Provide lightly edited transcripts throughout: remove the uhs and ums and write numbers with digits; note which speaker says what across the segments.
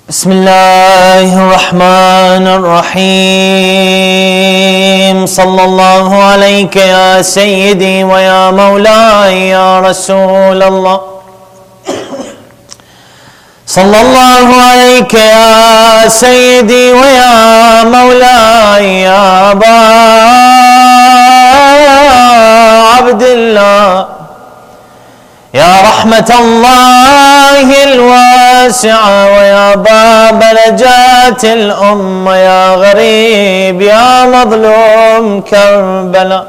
Speaker 1: بسم الله الرحمن الرحيم صلى الله عليك يا سيدي ويا مولاي يا رسول الله صلى الله عليك يا سيدي ويا مولاي يا أبا عبد الله يا رحمة الله الواسعة ويا باب نجاة الأمة يا غريب يا مظلوم كربلاء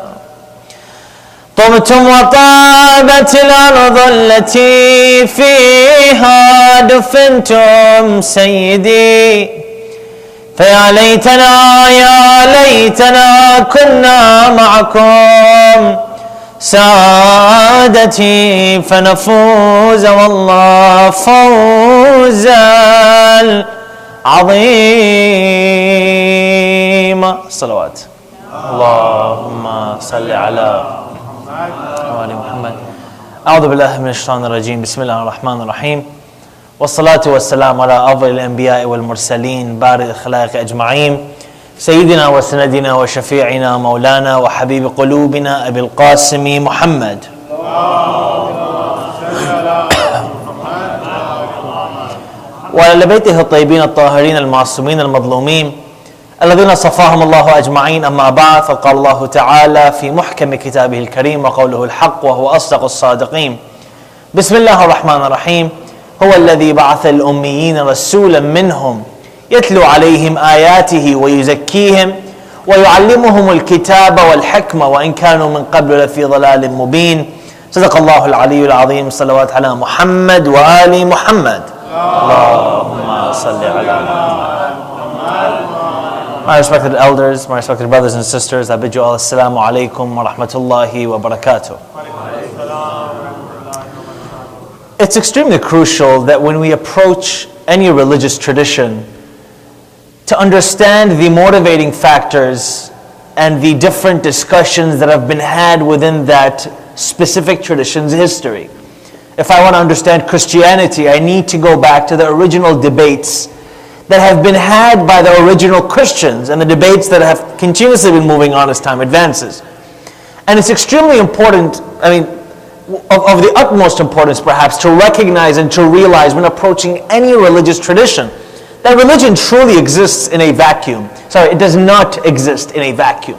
Speaker 1: طبتم وطابت الأرض التي فيها دفنتم سيدي فيا ليتنا يا ليتنا كنا معكم سعادتي فنفوز والله فوزا عظيما. الصلوات. اللهم صل على آل محمد. أعوذ بالله من الشيطان الرجيم. بسم الله الرحمن الرحيم. والصلاة والسلام على أفضل الأنبياء والمرسلين بارئ الخلائق أجمعين سيدنا وسندنا وشفيعنا مولانا وحبيب قلوبنا أبي القاسم محمد وعلى بيته الطيبين الطاهرين المعصومين المظلومين الذين صفاهم الله أجمعين. أما بعد، فقال الله تعالى في محكم كتابه الكريم وقوله الحق وهو أصدق الصادقين. بسم الله الرحمن الرحيم. هو الذي بعث الأميين رسولا منهم يتلو عليهم آياته ويزكيهم ويعلمهم الكتاب والحكمة وإن كانوا من قبل لفي ضلال مبين. صدق الله العلي العظيم. صلوات على محمد وآل محمد. اللهم صل على محمد. My respected elders, my respected brothers and sisters, I bid you all assalamu alaikum wa rahmatullahi wa barakatuh. It's extremely crucial that when we approach any religious tradition, to understand the motivating factors and the different discussions that have been had within that specific tradition's history. If I want to understand Christianity, I need to go back to the original debates that have been had by the original Christians and the debates that have continuously been moving on as time advances. And it's extremely important, of the utmost importance perhaps, to recognize and to realize when approaching any religious tradition that religion truly exists in a vacuum. It does not exist in a vacuum.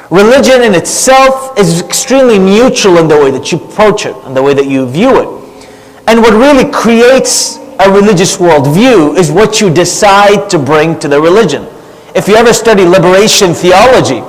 Speaker 1: Religion in itself is extremely mutual in the way that you approach it, and the way that you view it. And what really creates a religious worldview is what you decide to bring to the religion. If you ever study liberation theology,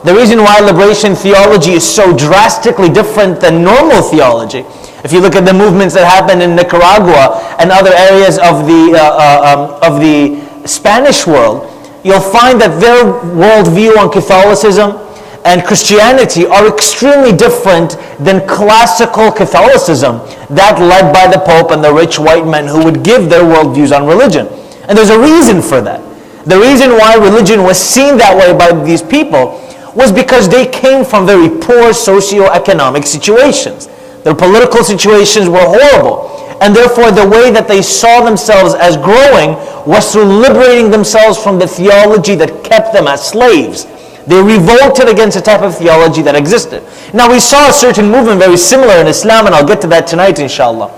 Speaker 1: the reason why liberation theology is so drastically different than normal theology, if you look at the movements that happened in Nicaragua and other areas of the Spanish world, you'll find that their worldview on Catholicism and Christianity are extremely different than classical Catholicism, that led by the Pope and the rich white men who would give their worldviews on religion. And there's a reason for that. The reason why religion was seen that way by these people was because they came from very poor socioeconomic situations. Their political situations were horrible, and therefore the way that they saw themselves as growing was through liberating themselves from the theology that kept them as slaves. They revolted against a type of theology that existed. Now, we saw a certain movement very similar in Islam, and I'll get to that tonight inshallah.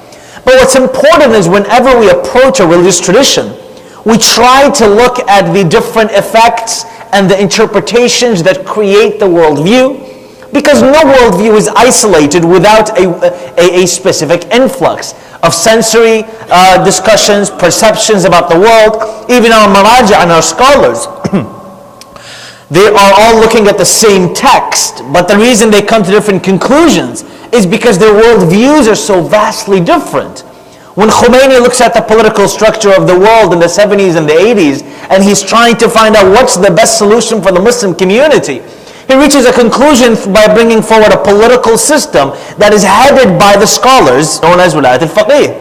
Speaker 1: But what's important is whenever we approach a religious tradition, we try to look at the different effects and the interpretations that create the worldview, because no worldview is isolated without a specific influx of sensory discussions, perceptions about the world. Even our maraja and our scholars, they are all looking at the same text, but the reason they come to different conclusions is because their worldviews are so vastly different. When Khomeini looks at the political structure of the world in the 70s and the 80s, and he's trying to find out what's the best solution for the Muslim community, he reaches a conclusion by bringing forward a political system that is headed by the scholars known as Wilayat al-Faqih.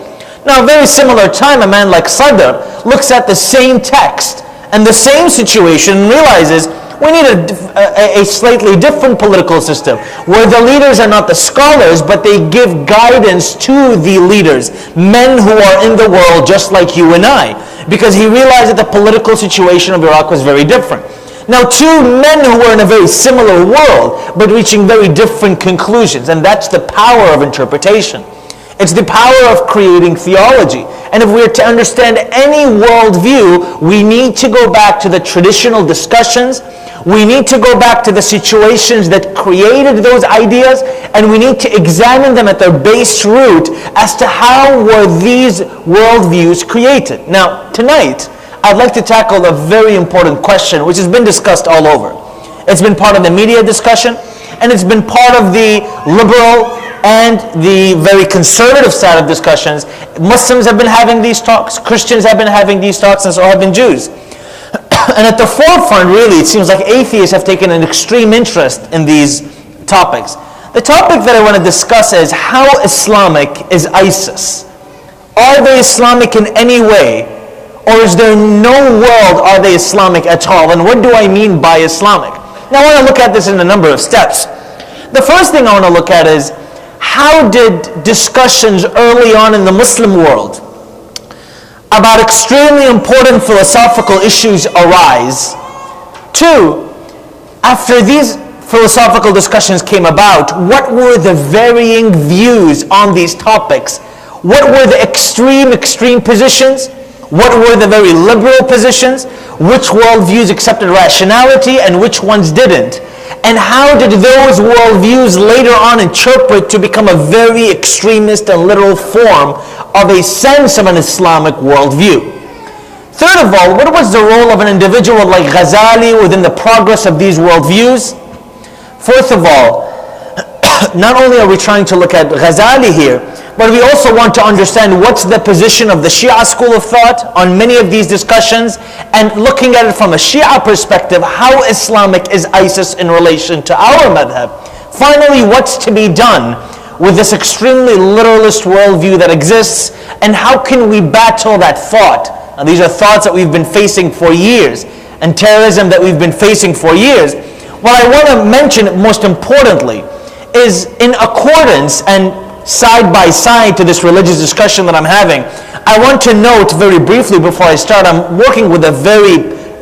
Speaker 1: Now, a very similar time, a man like Sadr looks at the same text and the same situation and realizes We need a slightly different political system where the leaders are not the scholars, but they give guidance to the leaders, men who are in the world just like you and I, because he realized that the political situation of Iraq was very different. Now, two men who were in a very similar world, but reaching very different conclusions, and that's the power of interpretation. It's the power of creating theology. And if we're to understand any worldview, we need to go back to the traditional discussions. We need to go back to the situations that created those ideas, and we need to examine them at their base root as to how were these worldviews created. Now, tonight, I'd like to tackle a very important question which has been discussed all over. It's been part of the media discussion, and it's been part of the liberal and the very conservative side of discussions. Muslims have been having these talks, Christians have been having these talks, and so have been Jews. And at the forefront, really, it seems like atheists have taken an extreme interest in these topics. The topic that I want to discuss is how Islamic is ISIS? Are they Islamic in any way? Or is there no world are they Islamic at all? And what do I mean by Islamic? Now I want to look at this in a number of steps. The first thing I want to look at is, how did discussions early on in the Muslim world about extremely important philosophical issues arise? Two, after these philosophical discussions came about, what were the varying views on these topics? What were the extreme positions? What were the very liberal positions? Which worldviews accepted rationality and which ones didn't? And how did those worldviews later on interpret to become a very extremist and literal form of a sense of an Islamic worldview? Third of all, what was the role of an individual like Ghazali within the progress of these worldviews? Fourth of all, not only are we trying to look at Ghazali here, but we also want to understand what's the position of the Shia school of thought on many of these discussions, and looking at it from a Shia perspective, how Islamic is ISIS in relation to our madhab. Finally, what's to be done with this extremely literalist worldview that exists, and how can we battle that thought? Now, these are thoughts that we've been facing for years, and terrorism that we've been facing for years. What I want to mention most importantly is, in accordance and side by side to this religious discussion that I'm having, I want to note very briefly before I start, I'm working with a very,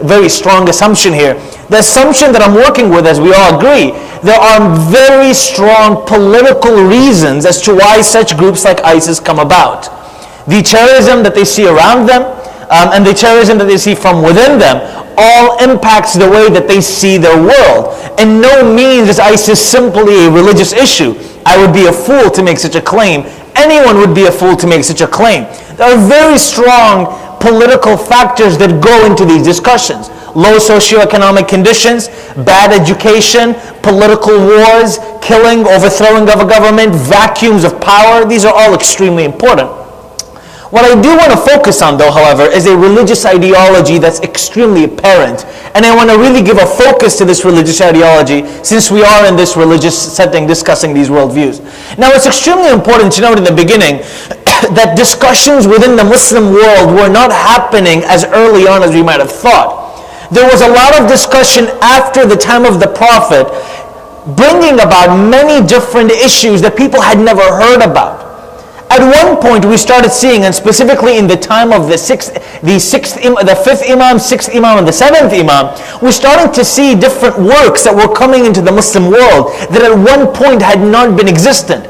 Speaker 1: very strong assumption here. The assumption that I'm working with, as we all agree, there are very strong political reasons as to why such groups like ISIS come about. The terrorism that they see around them, and the terrorism that they see from within them, all impacts the way that they see their world. In no means is ISIS simply a religious issue. I would be a fool to make such a claim. Anyone would be a fool to make such a claim. There are very strong political factors that go into these discussions. Low socioeconomic conditions, bad education, political wars, killing, overthrowing of a government, vacuums of power. These are all extremely important. What I do want to focus on, though, however, is a religious ideology that's extremely apparent. And I want to really give a focus to this religious ideology, since we are in this religious setting discussing these worldviews. Now, it's extremely important to note in the beginning that discussions within the Muslim world were not happening as early on as we might have thought. There was a lot of discussion after the time of the Prophet, bringing about many different issues that people had never heard about. At one point, we started seeing, and specifically in the time of the fifth Imam, sixth Imam, and the seventh Imam, we're starting to see different works that were coming into the Muslim world that at one point had not been existent.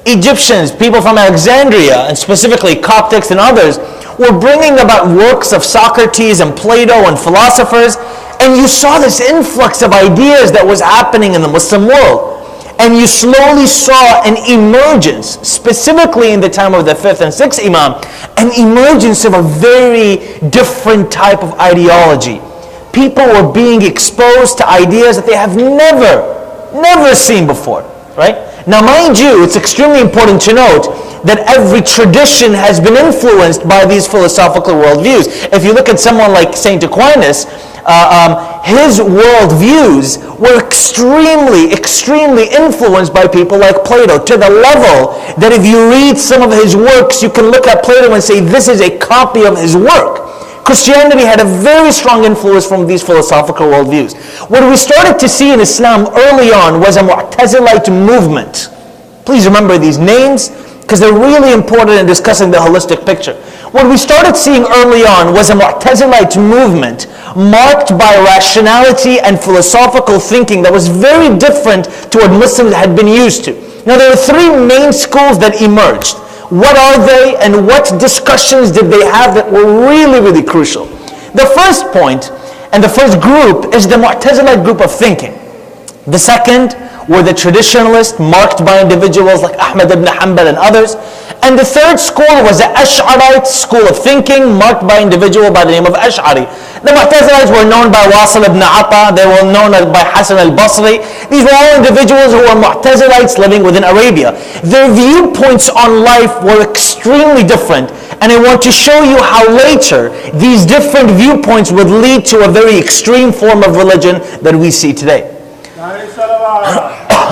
Speaker 1: Egyptians, people from Alexandria, and specifically Coptics and others, were bringing about works of Socrates and Plato and philosophers, and you saw this influx of ideas that was happening in the Muslim world. And you slowly saw an emergence, specifically in the time of the fifth and sixth Imam, an emergence of a very different type of ideology. People were being exposed to ideas that they have never seen before, right? Now, mind you, it's extremely important to note that every tradition has been influenced by these philosophical worldviews. If you look at someone like St. Aquinas, his worldviews were extremely influenced by people like Plato, to the level that if you read some of his works, you can look at Plato and say, this is a copy of his work. Christianity had a very strong influence from these philosophical worldviews. What we started to see in Islam early on was a Mu'tazilite movement. Please remember these names, because they're really important in discussing the holistic picture. What we started seeing early on was a Mu'tazilite movement marked by rationality and philosophical thinking that was very different to what Muslims had been used to. Now, there are three main schools that emerged. What are they, and what discussions did they have that were really, really crucial? The first point and the first group is the Mu'tazilite group of thinking. The second were the traditionalists, marked by individuals like Ahmad ibn Hanbal and others. And the third school was the Ash'arite school of thinking, marked by an individual by the name of Ash'ari. The Mu'tazilites were known by Wasil ibn Ata, they were known by Hassan al-Basri. These were all individuals who were Mu'tazilites living within Arabia. Their viewpoints on life were extremely different, and I want to show you how later these different viewpoints would lead to a very extreme form of religion that we see today.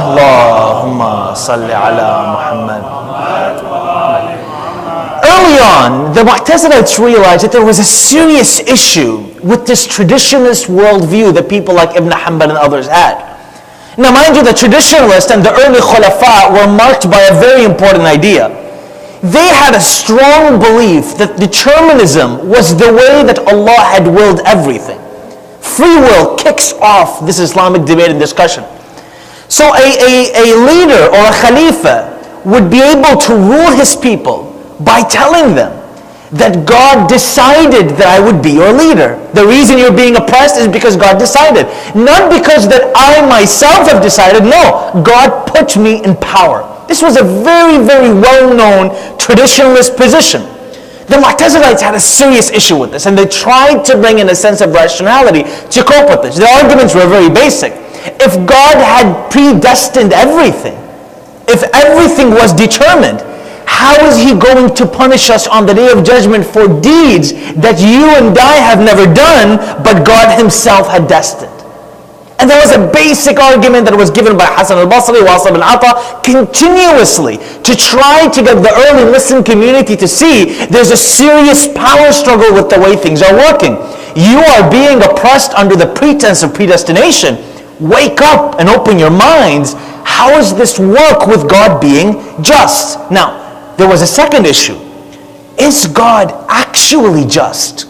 Speaker 1: Allahumma salli ala Muhammad. Early on, the Mu'tazilites realized that there was a serious issue with this traditionalist worldview that people like Ibn Hanbal and others had. Now, mind you, the traditionalists and the early Khulafa were marked by a very important idea. They had a strong belief that determinism was the way that Allah had willed everything. Free will kicks off this Islamic debate and discussion. So a leader or a Khalifa would be able to rule his people by telling them that God decided that I would be your leader. The reason you're being oppressed is because God decided. Not because that I myself have decided. No, God put me in power. This was a very, very well-known traditionalist position. The Mu'tazilites had a serious issue with this, and they tried to bring in a sense of rationality to cope with this. The arguments were very basic. If God had predestined everything, if everything was determined, how is He going to punish us on the Day of Judgment for deeds that you and I have never done, but God Himself had destined? And there was a basic argument that was given by Hassan al-Basri, Wasil ibn Ata, continuously to try to get the early Muslim community to see there's a serious power struggle with the way things are working. You are being oppressed under the pretense of predestination. Wake up and open your minds. How does this work with God being just? Now, there was a second issue. Is God actually just?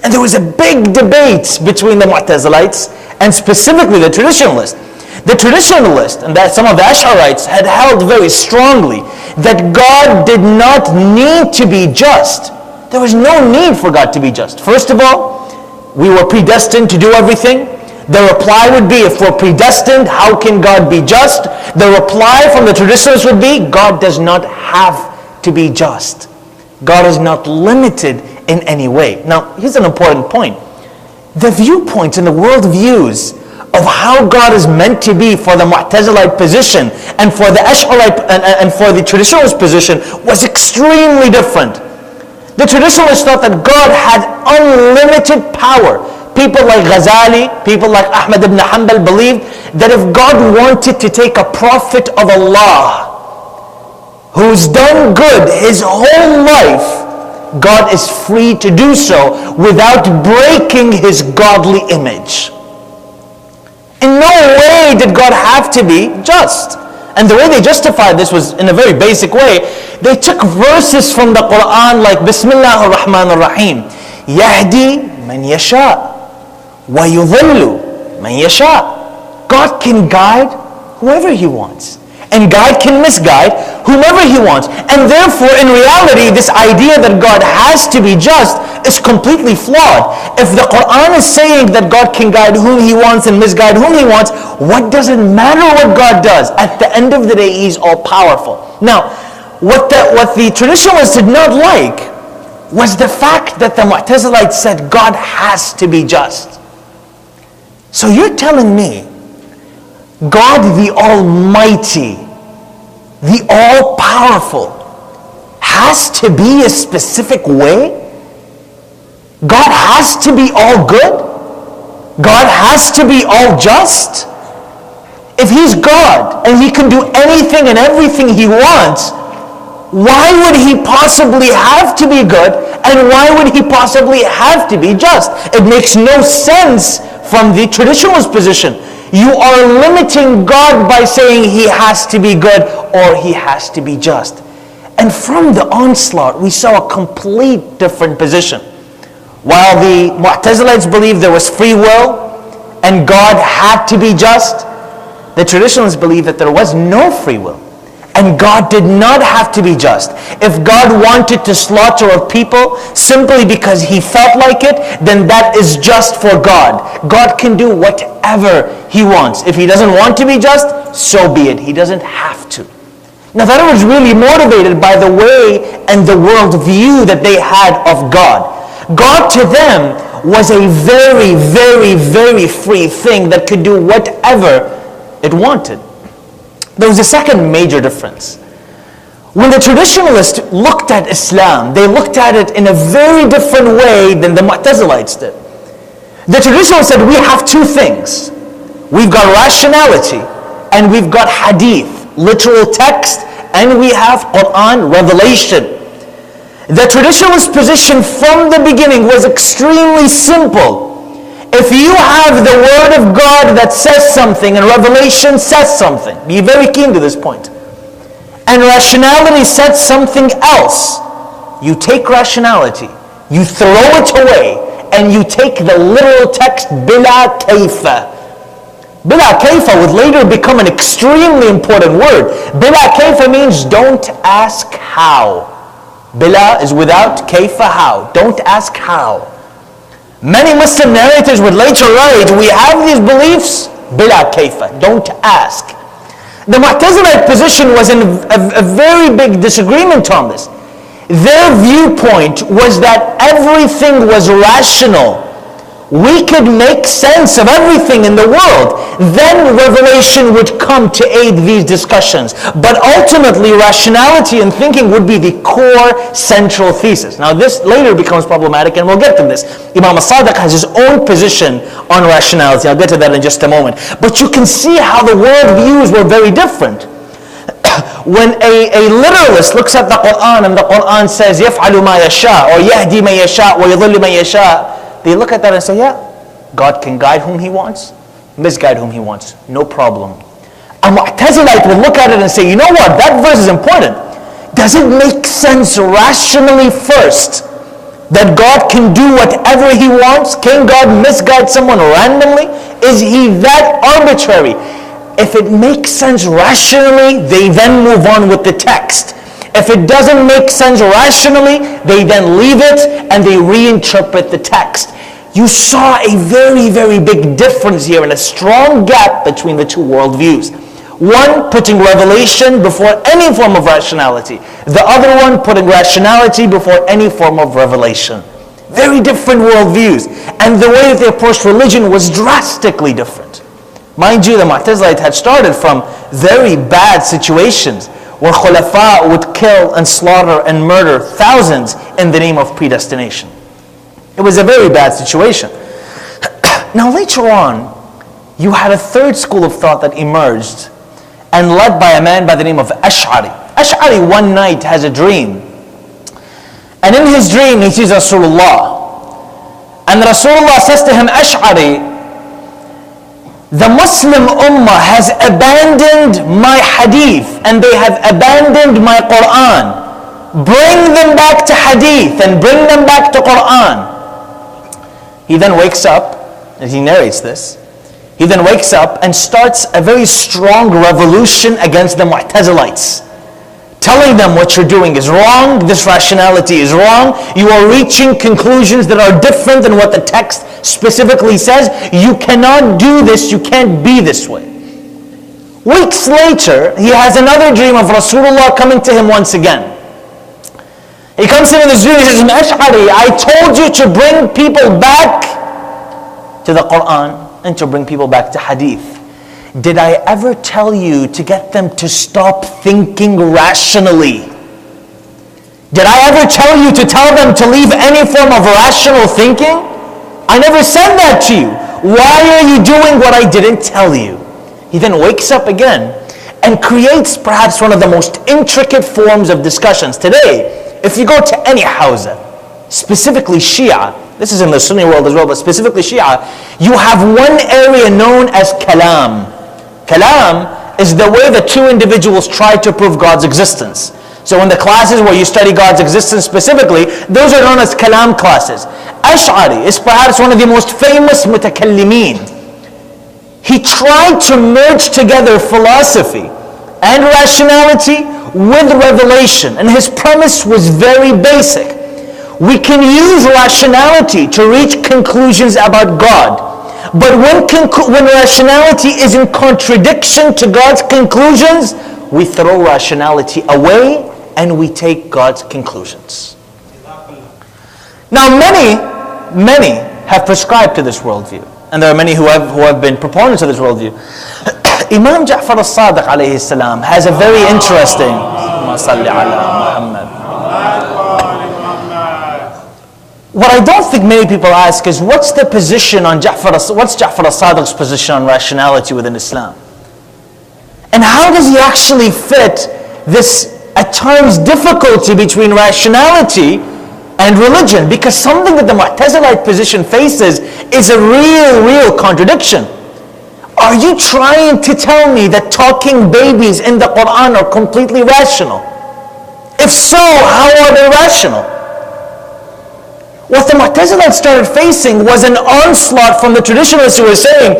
Speaker 1: And there was a big debate between the Mu'tazilites and specifically the traditionalists. The traditionalists, and that some of the Ash'arites, had held very strongly that God did not need to be just. There was no need for God to be just. First of all, we were predestined to do everything. The reply would be, if we're predestined, how can God be just? The reply from the traditionalists would be, God does not have to be just. God is not limited in any way. Now, here's an important point. The viewpoints and the worldviews of how God is meant to be for the Mu'tazilite position and for the Ash'arite and for the traditionalist position was extremely different. The traditionalists thought that God had unlimited power. People like Ghazali, people like Ahmad ibn Hanbal believed that if God wanted to take a prophet of Allah who's done good his whole life, God is free to do so without breaking His godly image. In no way did God have to be just. And the way they justified this was in a very basic way. They took verses from the Quran like Bismillah ar-Rahman ar-Rahim. Yahdi man yasha wa yudhillu man yasha. God can guide whoever He wants. And God can misguide whomever He wants. And therefore, in reality, this idea that God has to be just is completely flawed. If the Quran is saying that God can guide whom He wants and misguide whom He wants, what does it matter what God does? At the end of the day, He's all-powerful. Now, what the traditionalists did not like was the fact that the Mu'tazilites said God has to be just. So you're telling me God the Almighty, the All-Powerful, has to be a specific way? God has to be all good? God has to be all just? If He's God and He can do anything and everything He wants, why would He possibly have to be good And why would he possibly have to be just? It makes no sense from the traditionalist position. You are limiting God by saying he has to be good or he has to be just. And from the onslaught, we saw a complete different position. While the Mu'tazilites believed there was free will and God had to be just, the traditionalists believed that there was no free will and God did not have to be just. If God wanted to slaughter a people simply because he felt like it, then that is just for God. God can do whatever he wants. If he doesn't want to be just, so be it. He doesn't have to. Now that was really motivated by the way and the world view that they had of God. God to them was a very, very, very free thing that could do whatever it wanted. There was a second major difference. When the traditionalists looked at Islam, they looked at it in a very different way than the Mu'tazilites did. The traditionalists said, we have two things. We've got rationality and we've got hadith, literal text, and we have Quran revelation. The traditionalist position from the beginning was extremely simple. If you have the word of God that says something and revelation says something, be very keen to this point, and rationality says something else, you take rationality, you throw it away, and you take the literal text bila kayfa. Bila kayfa would later become an extremely important word. Bila kayfa means don't ask how. Bila is without, kayfa how. Don't ask how. Many Muslim narrators would later write, we have these beliefs, bila kayfa, don't ask. The Mu'tazilite position was in a very big disagreement on this. Their viewpoint was that everything was rational. We could make sense of everything in the world. Then revelation would come to aid these discussions. But ultimately, rationality and thinking would be the core central thesis. Now this later becomes problematic and we'll get to this. Imam as-Sadiq has his own position on rationality. I'll get to that in just a moment. But you can see how the world views were very different. When a literalist looks at the Quran and the Quran says, يَفْعَلُ مَا يَشَاءُ or يَهْدِي مَن يَشَاءُ وَيُضِلُّ مَن يَشَاءُ, they look at that and say, yeah, God can guide whom he wants, misguide whom he wants, no problem. A Mu'tazilite will look at it and say, you know what, that verse is important. Does it make sense rationally first that God can do whatever he wants? Can God misguide someone randomly? Is he that arbitrary? If it makes sense rationally, they then move on with the text. If it doesn't make sense rationally, they then leave it and they reinterpret the text. You saw a very, very big difference here and a strong gap between the two worldviews. One putting revelation before any form of rationality. The other one putting rationality before any form of revelation. Very different worldviews. And the way that they approached religion was drastically different. Mind you, the Mu'tazilites had started from very bad situations where khulafa would kill and slaughter and murder thousands in the name of predestination. It was a very bad situation. Now later on, you had a third school of thought that emerged and led by a man by the name of Ash'ari. Ash'ari one night has a dream. And in his dream he sees Rasulullah. And Rasulullah says to him, Ash'ari, the Muslim Ummah has abandoned my hadith and they have abandoned my Quran. Bring them back to hadith and bring them back to Quran. He then wakes up, as he narrates this, he then wakes up and starts a very strong revolution against the Mu'tazilites, telling them what you're doing is wrong, this rationality is wrong, you are reaching conclusions that are different than what the text specifically says, you cannot do this, you can't be this way. Weeks later, he has another dream of Rasulullah coming to him once again. He comes to him in this dream, he says, Ash'ari, I told you to bring people back to the Quran and to bring people back to hadith. Did I ever tell you to get them to stop thinking rationally? Did I ever tell you to tell them to leave any form of rational thinking? I never said that to you. Why are you doing what I didn't tell you? He then wakes up again and creates perhaps one of the most intricate forms of discussions. Today, if you go to any hawza, specifically Shia, this is in the Sunni world as well, but specifically Shia, you have one area known as kalam. Kalam is the way the two individuals try to prove God's existence. So in the classes where you study God's existence specifically, those are known as kalam classes. Ash'ari is perhaps one of the most famous mutakallimin. He tried to merge together philosophy and rationality with revelation, and his premise was very basic. We can use rationality to reach conclusions about God, but when rationality is in contradiction to God's conclusions, we throw rationality away and we take God's conclusions. Now many have prescribed to this worldview, and there are many who have been proponents of this worldview. Imam Ja'far al-Sadiq alayhi salam has a very interesting What I don't think many people ask is, what's Ja'far al-Sadiq's position on rationality within Islam? And how does he actually fit this, at times, difficulty between rationality and religion? Because something that the Mu'tazilite position faces is a real contradiction. Are you trying to tell me that talking babies in the Quran are completely rational? If so, how are they rational? What the Mu'tazilites started facing was an onslaught from the traditionalists who were saying,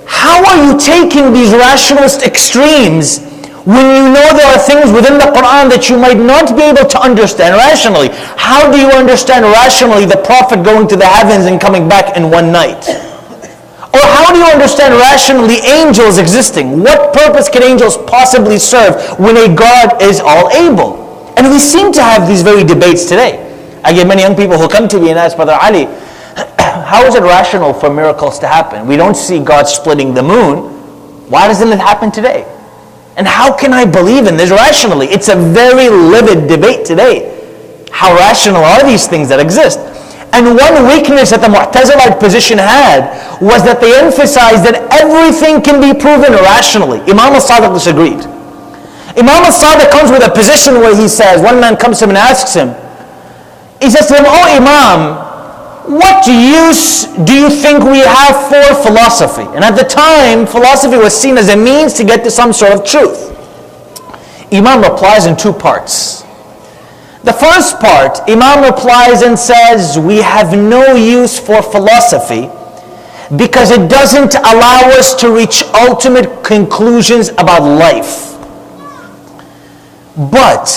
Speaker 1: how are you taking these rationalist extremes when you know there are things within the Quran that you might not be able to understand rationally? How do you understand rationally the Prophet going to the heavens and coming back in one night? Or how do you understand rationally angels existing? What purpose can angels possibly serve when a God is all able? And we seem to have these very debates today. I get many young people who come to me and ask, Brother Ali, how is it rational for miracles to happen? We don't see God splitting the moon. Why doesn't it happen today? And how can I believe in this rationally? It's a very livid debate today. How rational are these things that exist? And one weakness that the Mu'tazilite position had was that they emphasized that everything can be proven rationally. Imam al-Sadiq disagreed. Imam al-Sadiq comes with a position where he says, one man comes to him and asks him, he says to him, "Oh Imam, what use do you think we have for philosophy?" And at the time, philosophy was seen as a means to get to some sort of truth. Imam replies in two parts. The first part, Imam replies and says, we have no use for philosophy because it doesn't allow us to reach ultimate conclusions about life. But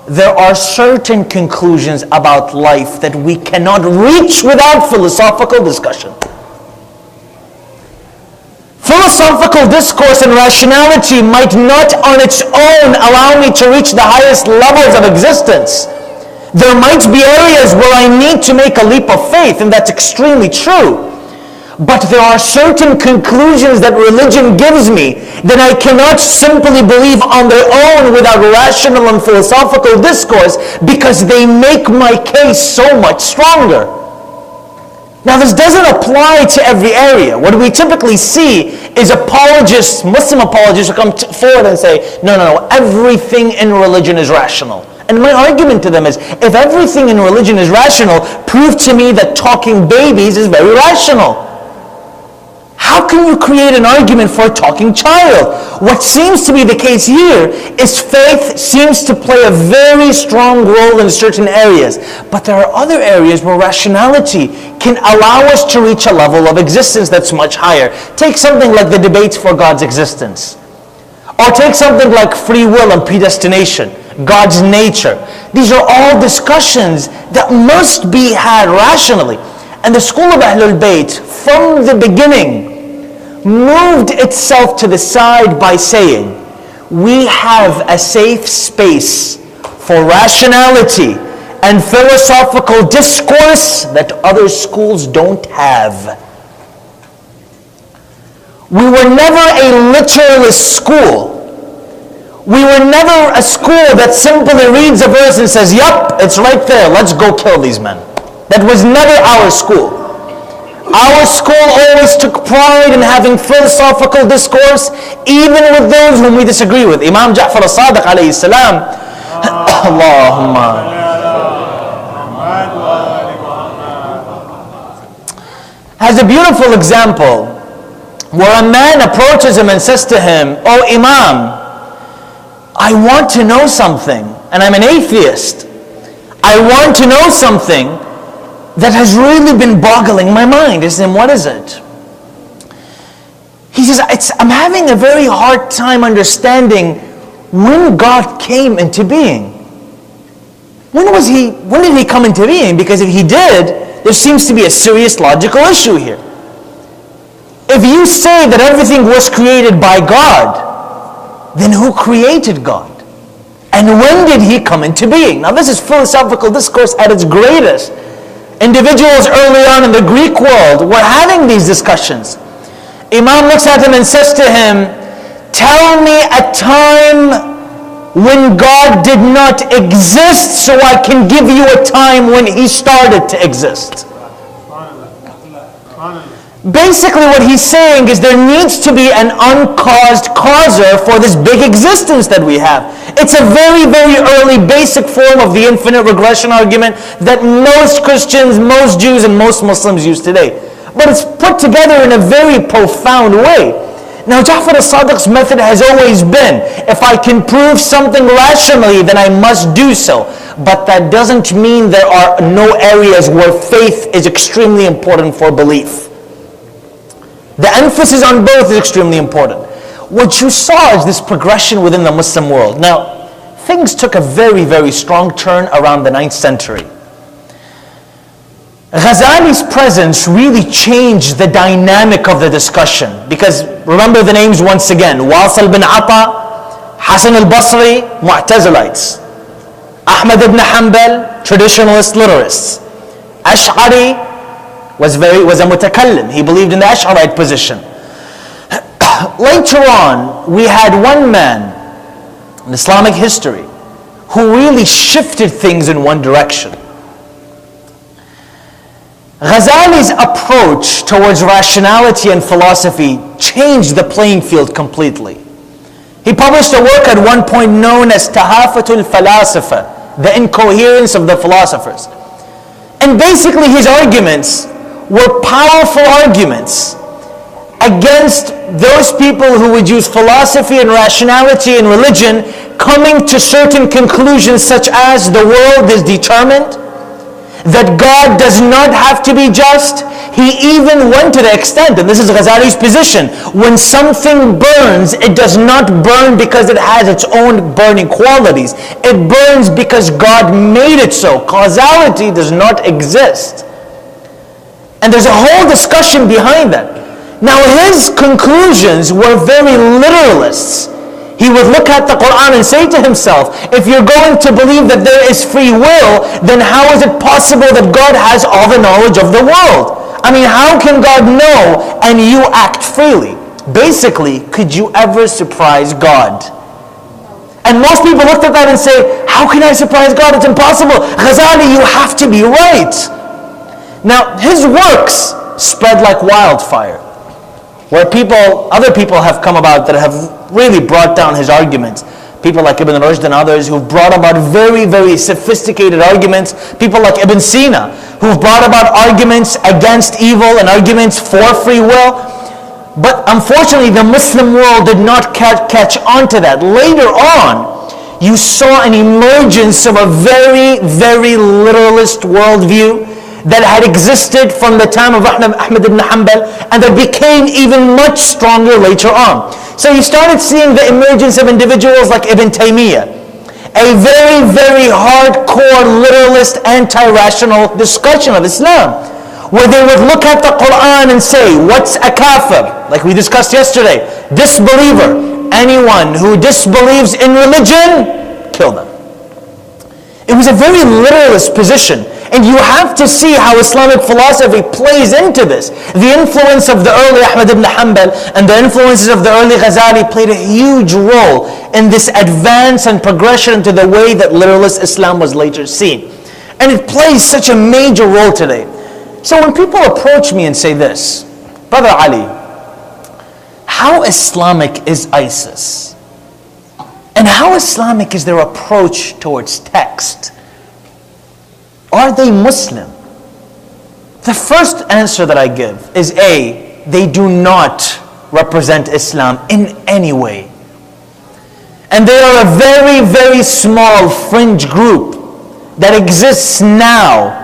Speaker 1: there are certain conclusions about life that we cannot reach without philosophical discussion. Philosophical discourse and rationality might not on its own allow me to reach the highest levels of existence. There might be areas where I need to make a leap of faith, and that's extremely true. But there are certain conclusions that religion gives me that I cannot simply believe on their own without rational and philosophical discourse, because they make my case so much stronger. Now this doesn't apply to every area. What we typically see is apologists, Muslim apologists who come forward and say, no, everything in religion is rational. And my argument to them is, if everything in religion is rational, prove to me that talking babies is very rational. How can you create an argument for a talking child? What seems to be the case here is faith seems to play a very strong role in certain areas. But there are other areas where rationality can allow us to reach a level of existence that's much higher. Take something like the debates for God's existence. Or take something like free will and predestination, God's nature. These are all discussions that must be had rationally. And the school of Ahlul Bayt, from the beginning, moved itself to the side by saying, we have a safe space for rationality and philosophical discourse that other schools don't have. We were never a literalist school. We were never a school that simply reads a verse and says, yup, it's right there, let's go kill these men. That was never our school. Our school always took pride in having philosophical discourse, even with those whom we disagree with. Imam Ja'far al-Sadiq alayhi salam, Allahumma has a beautiful example where a man approaches him and says to him, "Oh Imam, I want to know something, and I'm an atheist. I want to know something that has really been boggling my mind." He says, "What is it?" He says, "I'm having a very hard time understanding when God came into being. When did he come into being? Because if he did, there seems to be a serious logical issue here. If you say that everything was created by God, then who created God? And when did he come into being?" Now this is philosophical discourse at its greatest. Individuals early on in the Greek world were having these discussions. Imam looks at him and says to him, "Tell me a time when God did not exist so I can give you a time when he started to exist." Basically what he's saying is there needs to be an uncaused causer for this big existence that we have. It's a very, very early basic form of the infinite regression argument that most Christians, most Jews, and most Muslims use today. But it's put together in a very profound way. Now Ja'far as-Sadiq's method has always been, if I can prove something rationally, then I must do so. But that doesn't mean there are no areas where faith is extremely important for belief. The emphasis on both is extremely important. What you saw is this progression within the Muslim world. Now, things took a very, very strong turn around the 9th century. Ghazali's presence really changed the dynamic of the discussion. Because remember the names once again: Wasil bin Ata, Hassan al-Basri, Mu'tazilites; Ahmad ibn Hanbal, traditionalist literalists; Ash'ari was a mutakallim. He believed in the Ash'arite position. Later on, we had one man in Islamic history who really shifted things in one direction. Ghazali's approach towards rationality and philosophy changed the playing field completely. He published a work at one point known as Tahafatul Falasifa, the incoherence of the philosophers. And basically his arguments were powerful arguments against those people who would use philosophy and rationality and religion, coming to certain conclusions such as the world is determined, that God does not have to be just. He even went to the extent, and this is Ghazali's position, when something burns, it does not burn because it has its own burning qualities. It burns because God made it so. Causality does not exist. And there's a whole discussion behind that. Now his conclusions were very literalists. He would look at the Quran and say to himself, if you're going to believe that there is free will, then how is it possible that God has all the knowledge of the world? I mean, how can God know and you act freely? Basically, could you ever surprise God? And most people looked at that and say, how can I surprise God? It's impossible. Ghazali, you have to be right. Now, his works spread like wildfire, where other people have come about that have really brought down his arguments. People like Ibn Rushd and others who've brought about very, very sophisticated arguments. People like Ibn Sina who've brought about arguments against evil and arguments for free will. But unfortunately, the Muslim world did not catch on to that. Later on, you saw an emergence of a very, very literalist worldview that had existed from the time of Ahmad ibn Hanbal and that became even much stronger later on. So you started seeing the emergence of individuals like Ibn Taymiyyah, a very, very hardcore literalist, anti-rational discussion of Islam, where they would look at the Quran and say, what's a kafir? Like we discussed yesterday, disbeliever. Anyone who disbelieves in religion, kill them. It was a very literalist position. And you have to see how Islamic philosophy plays into this. The influence of the early Ahmad ibn Hanbal and the influences of the early Ghazali played a huge role in this advance and progression to the way that literalist Islam was later seen. And it plays such a major role today. So when people approach me and say this, Brother Ali, how Islamic is ISIS? And how Islamic is their approach towards text? Are they Muslim? The first answer that I give is A, they do not represent Islam in any way. And they are a very, very small fringe group that exists now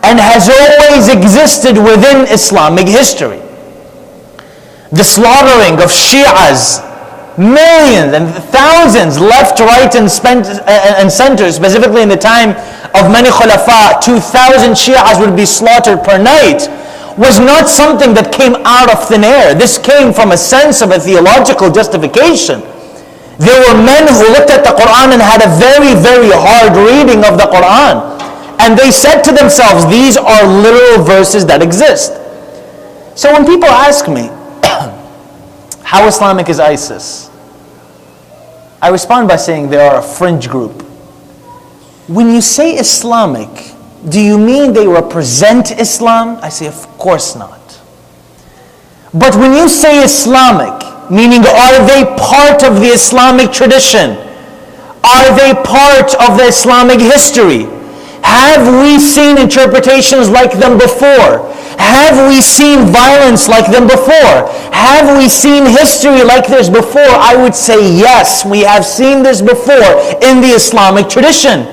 Speaker 1: and has always existed within Islamic history. The slaughtering of Shi'as, millions and thousands left, right, and center, specifically in the time of many Khulafa, 2,000 Shi'as would be slaughtered per night, was not something that came out of thin air. This came from a sense of a theological justification. There were men who looked at the Quran and had a very, very hard reading of the Quran. And they said to themselves, these are literal verses that exist. So when people ask me, how Islamic is ISIS? I respond by saying they are a fringe group. When you say Islamic, do you mean they represent Islam? I say, of course not. But when you say Islamic, meaning are they part of the Islamic tradition? Are they part of the Islamic history? Have we seen interpretations like them before? Have we seen violence like them before? Have we seen history like this before? I would say yes, we have seen this before in the Islamic tradition.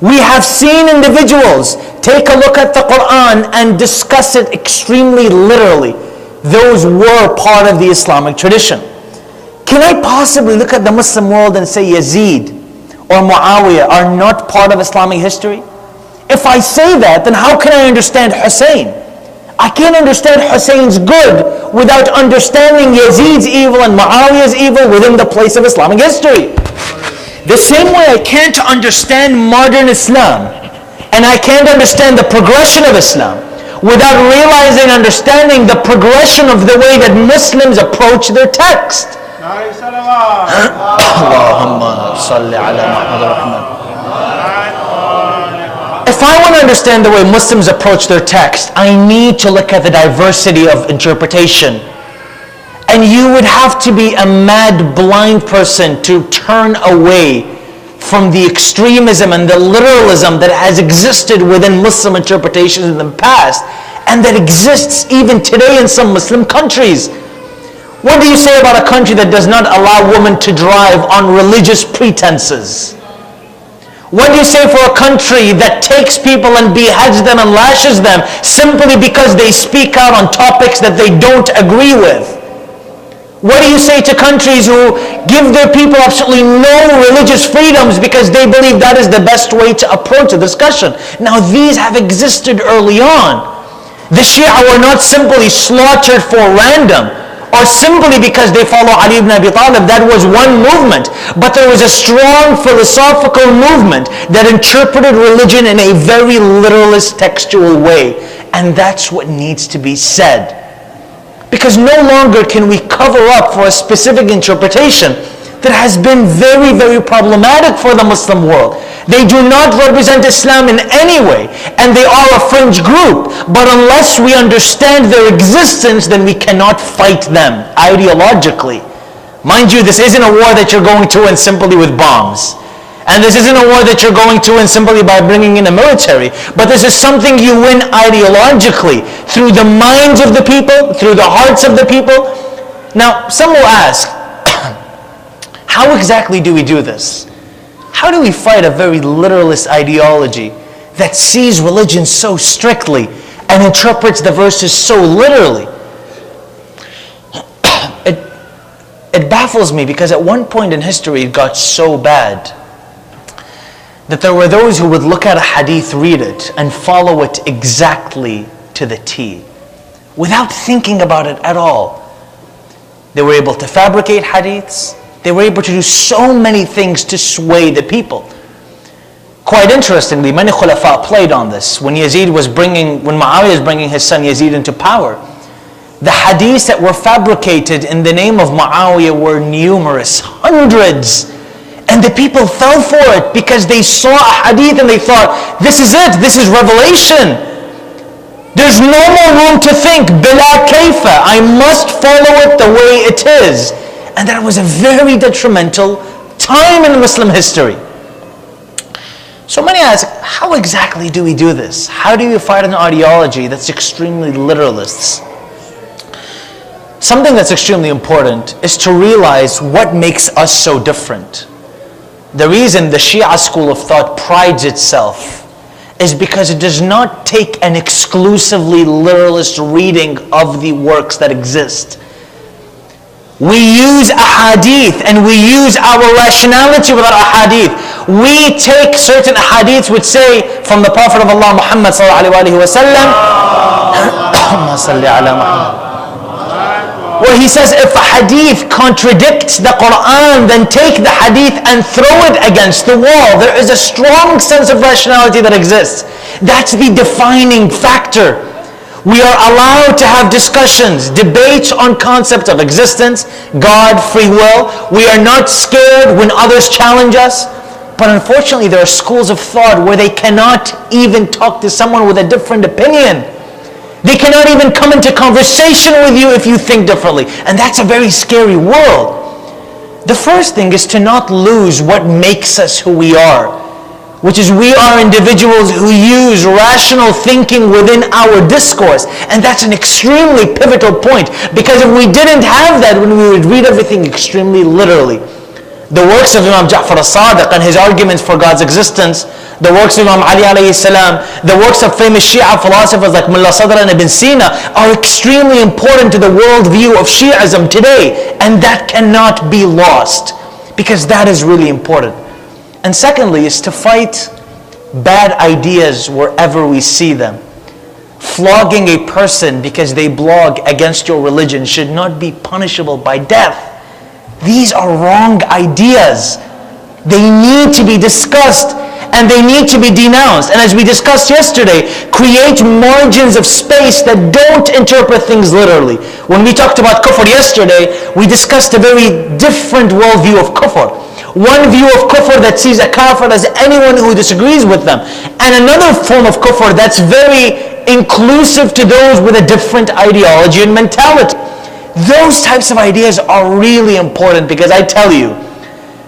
Speaker 1: We have seen individuals take a look at the Quran and discuss it extremely literally. Those were part of the Islamic tradition. Can I possibly look at the Muslim world and say Yazid or Muawiyah are not part of Islamic history? If I say that, then how can I understand Hussein? I can't understand Hussein's good without understanding Yazid's evil and Muawiyah's evil within the place of Islamic history. The same way I can't understand modern Islam and I can't understand the progression of Islam without realizing, understanding the progression of the way that Muslims approach their text. Allahumma salli ala Muhammad. If I want to understand the way Muslims approach their text, I need to look at the diversity of interpretation. And you would have to be a mad, blind person to turn away from the extremism and the literalism that has existed within Muslim interpretations in the past, and that exists even today in some Muslim countries. What do you say about a country that does not allow women to drive on religious pretenses? What do you say for a country that takes people and beheads them and lashes them simply because they speak out on topics that they don't agree with? What do you say to countries who give their people absolutely no religious freedoms because they believe that is the best way to approach a discussion? Now these have existed early on. The Shia were not simply slaughtered for random or simply because they follow Ali ibn Abi Talib. That was one movement. But there was a strong philosophical movement that interpreted religion in a very literalist, textual way. And that's what needs to be said. Because no longer can we cover up for a specific interpretation that has been very, very problematic for the Muslim world. They do not represent Islam in any way, and they are a fringe group. But unless we understand their existence, then we cannot fight them ideologically. Mind you, this isn't a war that you're going to win simply with bombs. And this isn't a war that you're going to win simply by bringing in the military. But this is something you win ideologically, through the minds of the people, through the hearts of the people. Now, some will ask, how exactly do we do this? How do we fight a very literalist ideology that sees religion so strictly and interprets the verses so literally? It baffles me because at one point in history it got so bad that there were those who would look at a hadith, read it, and follow it exactly to the T, without thinking about it at all. They were able to fabricate hadiths. They were able to do so many things to sway the people. Quite interestingly, many khulafa played on this. When Muawiyah was bringing his son Yazid into power, the hadiths that were fabricated in the name of Muawiyah were numerous, hundreds. And the people fell for it because they saw a hadith and they thought, this is it, this is revelation. There's no more room to think, bila kayfa, I must follow it the way it is. And that was a very detrimental time in Muslim history. So many ask, how exactly do we do this? How do you fight an ideology that's extremely literalist? Something that's extremely important is to realize what makes us so different. The reason the Shia school of thought prides itself is because it does not take an exclusively literalist reading of the works that exist. We use ahadith and we use our rationality with our ahadith. We take certain ahadith which say from the Prophet of Allah Muhammad sallallahu alaihi wasallam, where he says, if a hadith contradicts the Quran, then take the hadith and throw it against the wall. There is a strong sense of rationality that exists. That's the defining factor. We are allowed to have discussions, debates on concepts of existence, God, free will. We are not scared when others challenge us. But unfortunately, there are schools of thought where they cannot even talk to someone with a different opinion. They cannot even come into conversation with you if you think differently. And that's a very scary world. The first thing is to not lose what makes us who we are, which is we are individuals who use rational thinking within our discourse. And that's an extremely pivotal point, because if we didn't have that, when we would read everything extremely literally. The works of Imam Ja'far as-Sadiq and his arguments for God's existence, the works of Imam Ali alayhi salam, the works of famous Shia philosophers like Mullah Sadr and Ibn Sina are extremely important to the worldview of Shi'ism today. And that cannot be lost, because that is really important. And secondly is to fight bad ideas wherever we see them. Flogging a person because they blog against your religion should not be punishable by death. These are wrong ideas. They need to be discussed and they need to be denounced. And as we discussed yesterday, create margins of space that don't interpret things literally. When we talked about kufr yesterday, we discussed a very different worldview of kufr. One view of kufr that sees a kafir as anyone who disagrees with them. And another form of kufr that's very inclusive to those with a different ideology and mentality. Those types of ideas are really important, because I tell you,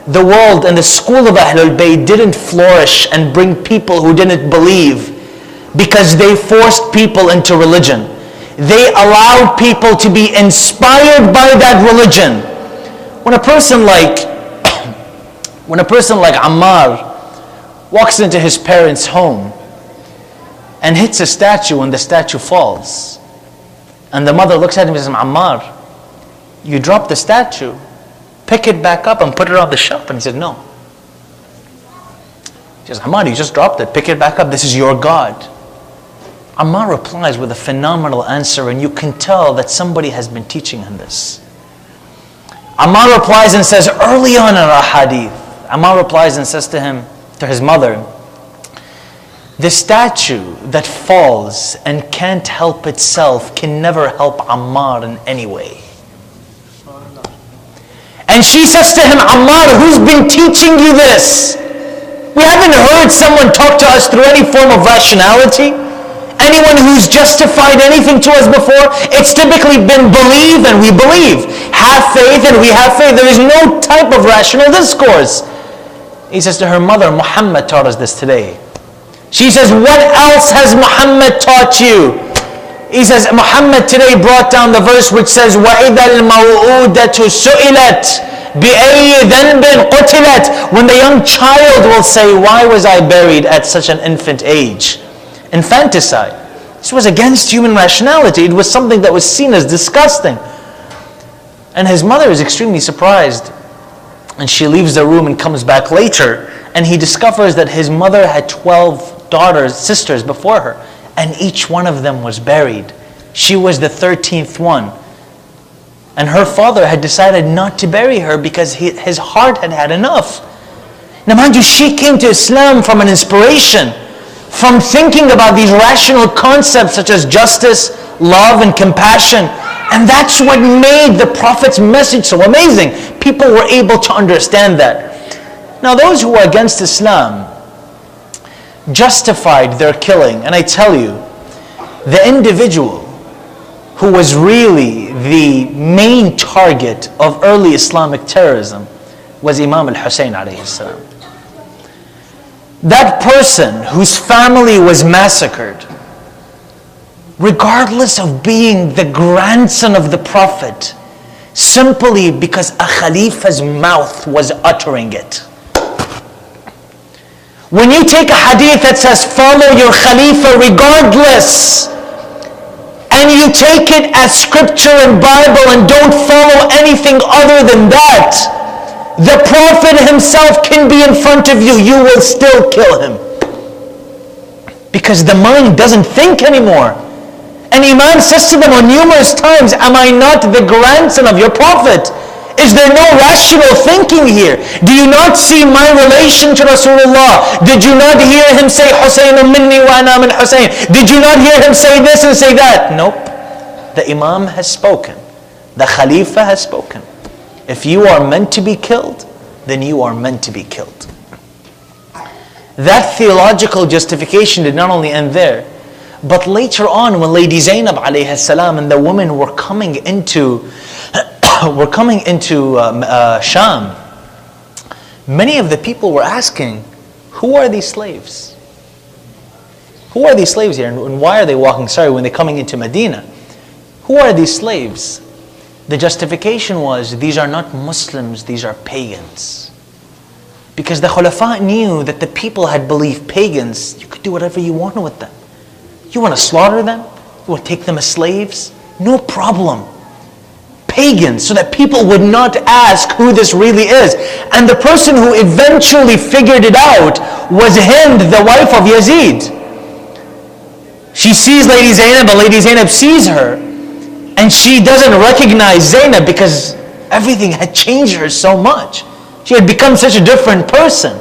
Speaker 1: the world and the school of Ahlul Bayt didn't flourish and bring people who didn't believe because they forced people into religion. They allowed people to be inspired by that religion. When a person like Ammar walks into his parents' home and hits a statue and the statue falls, and the mother looks at him and says, Ammar, you dropped the statue, pick it back up and put it on the shelf. And he said, no. He says, Ammar, you just dropped it, pick it back up, this is your God. Ammar replies with a phenomenal answer, and you can tell that somebody has been teaching him this. Ammar replies and says, early on in our hadith, Ammar replies and says to his mother, the statue that falls and can't help itself can never help Ammar in any way. And she says to him, Ammar, who's been teaching you this? We haven't heard someone talk to us through any form of rationality. Anyone who's justified anything to us before, it's typically been believe and we believe. Have faith and we have faith. There is no type of rational discourse. He says to her mother, Muhammad taught us this today. She says, what else has Muhammad taught you? He says, Muhammad today brought down the verse which says, وَإِذَا الْمَوْءُودَةُ سُئِلَتْ بِأَيِّ ذَنْبٍ قُتِلَتْ. When the young child will say, why was I buried at such an infant age? Infanticide. This was against human rationality. It was something that was seen as disgusting. And his mother is extremely surprised. And she leaves the room and comes back later. And he discovers that his mother had 12 sisters before her. And each one of them was buried. She was the 13th one. And her father had decided not to bury her because his heart had had enough. Now mind you, she came to Islam from an inspiration, from thinking about these rational concepts such as justice, love, and compassion. And that's what made the Prophet's message so amazing. People were able to understand that. Now those who are against Islam justified their killing. And I tell you, the individual who was really the main target of early Islamic terrorism was Imam al-Hussein alayhi salam. that person whose family was massacred, regardless of being the grandson of the Prophet, simply because a Khalifa's mouth was uttering it. When you take a hadith that says, follow your Khalifa regardless, and you take it as scripture and Bible and don't follow anything other than that, the Prophet himself can be in front of you, you will still kill him. Because the mind doesn't think anymore. And Imam says to them on numerous times, am I not the grandson of your Prophet? Is there no rational thinking here? Do you not see my relation to Rasulullah? Did you not hear him say, Husaynun minni wa ana min Husayn? Did you not hear him say this and say that? Nope. The Imam has spoken. The Khalifa has spoken. If you are meant to be killed, then you are meant to be killed. That theological justification did not only end there, but later on when Lady Zainab alayhi salam and the women were coming into Sham, many of the people were asking, who are these slaves? Who are these slaves here? And why are they walking, when they're coming into Medina? Who are these slaves? The justification was, these are not Muslims, these are pagans. Because the Khulafa knew that the people had believed pagans, you could do whatever you want with them. You want to slaughter them? You want to take them as slaves? No problem. Pagans, so that people would not ask who this really is. And the person who eventually figured it out was Hind, the wife of Yazid. She sees Lady Zainab, but Lady Zainab sees her, and she doesn't recognize Zainab because everything had changed her so much. She had become such a different person.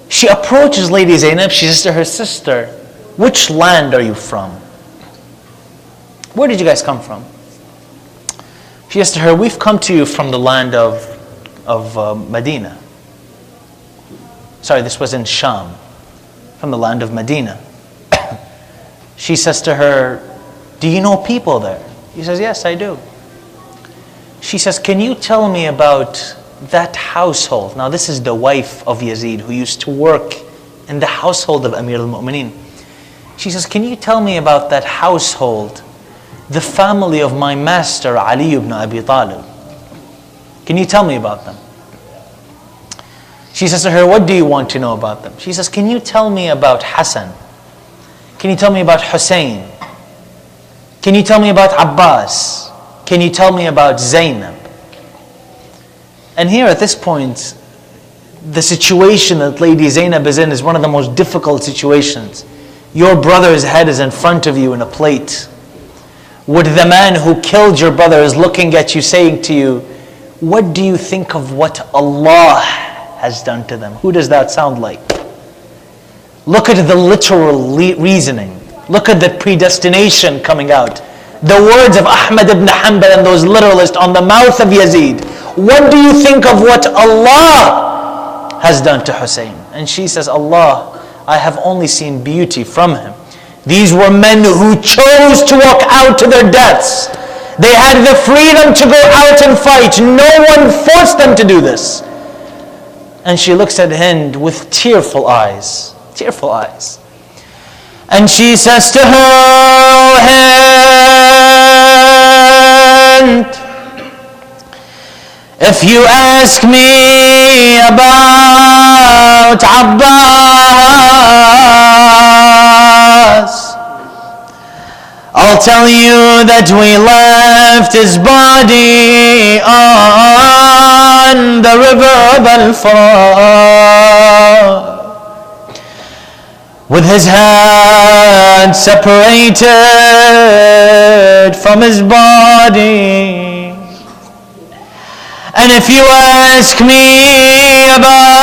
Speaker 1: She approaches Lady Zainab, she says to her sister, which land are you from? Where did you guys come from? She says to her, we've come to you from the land of Medina. Sorry, this was in Sham. From the land of Medina. She says to her, do you know people there? He says, yes, I do. She says, can you tell me about that household? Now this is the wife of Yazid who used to work in the household of Amir al-Mu'mineen. She says, can you tell me about that household, the family of my master Ali ibn Abi Talib? Can you tell me about them? She says to her, what do you want to know about them? She says, can you tell me about Hassan? Can you tell me about Hussein? Can you tell me about Abbas? Can you tell me about Zainab? And here at this point, the situation that Lady Zainab is in is one of the most difficult situations. Your brother's head is in front of you in a plate. Would the man who killed your brother is looking at you saying to you, what do you think of what Allah has done to them? Who does that sound like? Look at the literal reasoning. Look at the predestination coming out. The words of Ahmad ibn Hanbal and those literalists on the mouth of Yazid. What do you think of what Allah has done to Hussein? And she says, Allah, I have only seen beauty from him. These were men who chose to walk out to their deaths. They had the freedom to go out and fight. No one forced them to do this. And she looks at Hind with tearful eyes. Tearful eyes. And she says to her, Hind, if you ask me about Abbas, I'll tell you that we left his body on the river of Al-Furat, with his head separated from his body. And if you ask me about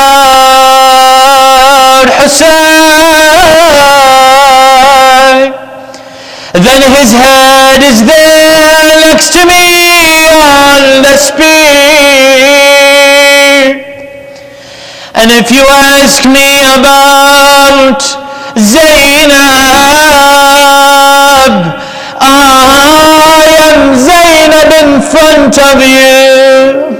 Speaker 1: Hussein, then his head is there next to me on the spear. And if you ask me about Zainab, I am Zainab in front of you.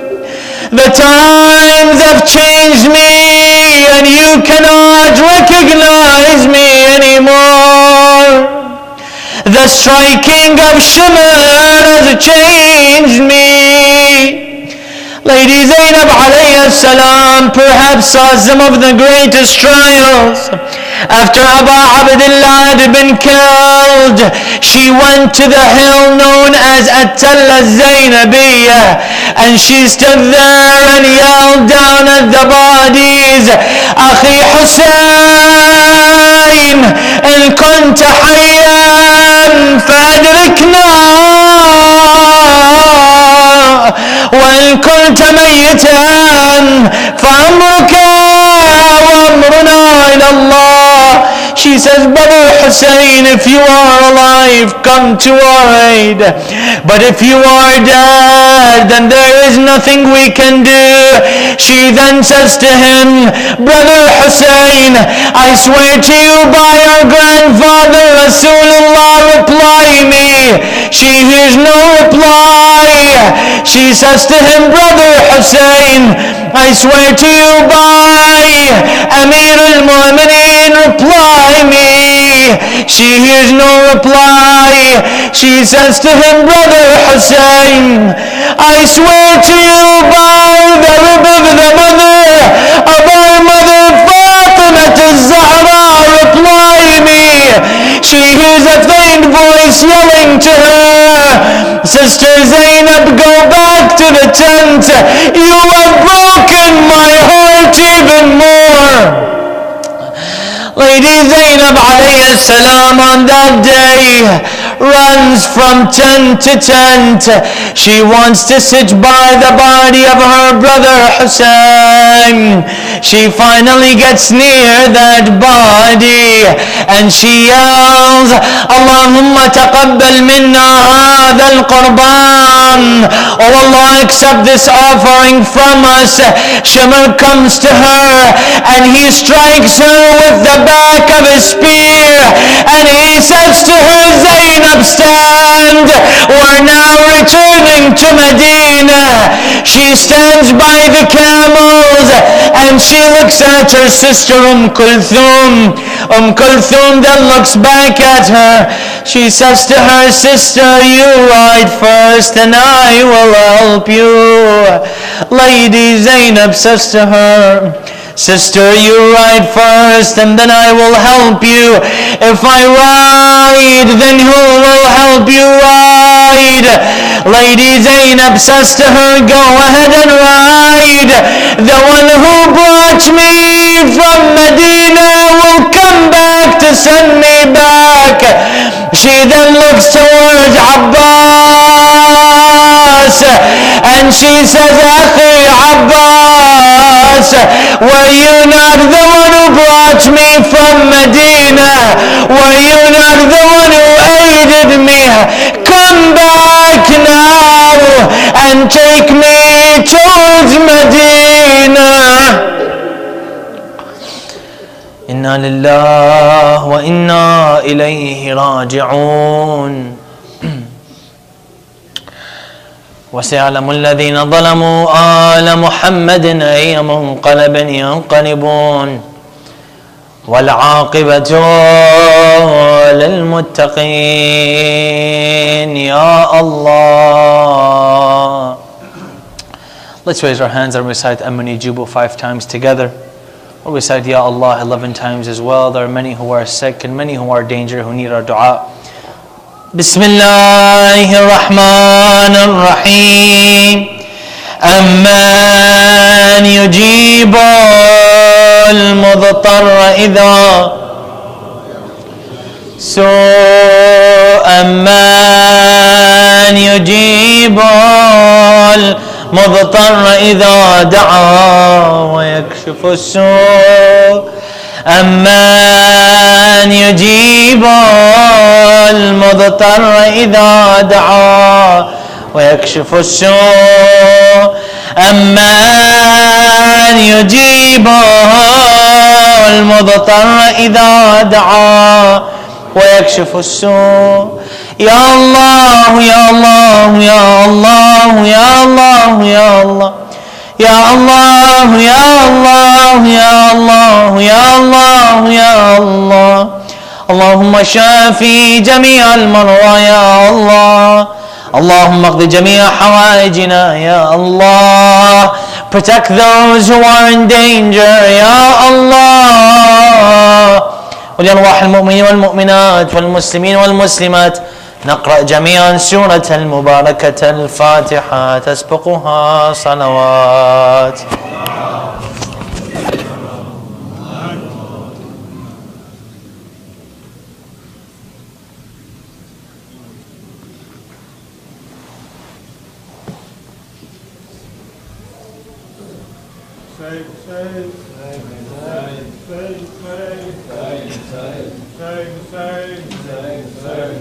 Speaker 1: The times have changed me and you you cannot recognize me anymore. The striking of Shimr has changed me. Lady Zainab alayhi salam perhaps saw some of the greatest trials. After Abu Abdullah had been killed, she went to the hill known as At-Talla Zainabiyya, and she stood there and yelled down at the bodies, Akhi Hussein, in kunta hayyan fa'adrikna, وإن كنت ميتا فأمرك وأمرنا إلى الله. She says, Brother Hussein, if you are alive, come to our aid. But if you are dead, then there is nothing we can do. She then says to him, Brother Hussein, I swear to you by our grandfather Rasulullah, reply me. She hears no reply. She says to him, Brother Hussein, I swear to you by Amir al-Mu'mineen, reply me. She hears no reply. She says to him, Brother Hussein, I swear to you by the rib of the mother of our mother Fatima az-Zahra, reply me. She hears a faint voice yelling to her, Sister Zainab, go back to the tent. You have broken my heart even more. Lady Zainab alayhi salam on that day runs from tent to tent. She wants to sit by the body of her brother Hussein. She finally gets near that body and she yells, Allahumma taqabbal minna hadha al-qurban. Oh Allah, accept this offering from us. Shimr comes to her and he strikes her with the back of his spear and he says to her, Zainab, stand. We're now returning to Medina. She stands by the camels and she looks at her sister Kulthum. Kulthum then looks back at her. She says to her sister, you ride first and I will help you. Lady Zainab says to her, Sister, you ride first and then I will help you. If I ride, then who will help you ride? Lady Zainab says to her, go ahead and ride. The one who brought me from Medina will come back to send me back. She then looks towards Abbas and she says, Akhi Abbas, were you not the one who brought me from Medina? Were you not the one who aided me? Come back now and take me towards Medina. Inna lillahi wa inna ilayhi raji'un. وسيعلم الذين ظلموا آل محمد أي منقلب ينقلبون والعاقبة للمتقين يا الله. Let's raise our hands and recite Amani Jubu 5 times together. We'll recite Ya Allah 11 times as well. There are many who are sick and many who are in danger who need our dua. بسم الله الرحمن الرحيم أمن يجيب المضطر إذا أمن يجيب المضطر إذا دعا ويكشف السوء أمن يجيب المضطر إذا دعا ويكشف السوء أمن يجيب المضطر إذا دعا ويكشف السوء يا الله يا الله يا الله يا الله يا الله يا الله يا الله يا الله يا الله يا الله. اللهم شافي جميع المرضى يا الله. اللهم اقض جميع حوائجنا يا الله. Protect those who are in danger يا الله. ولأرواح المؤمنين والمؤمنات والمسلمين والمسلمات نقرأ جميعا سورة المباركة الفاتحة تسبقها صلوات.
Speaker 2: Save.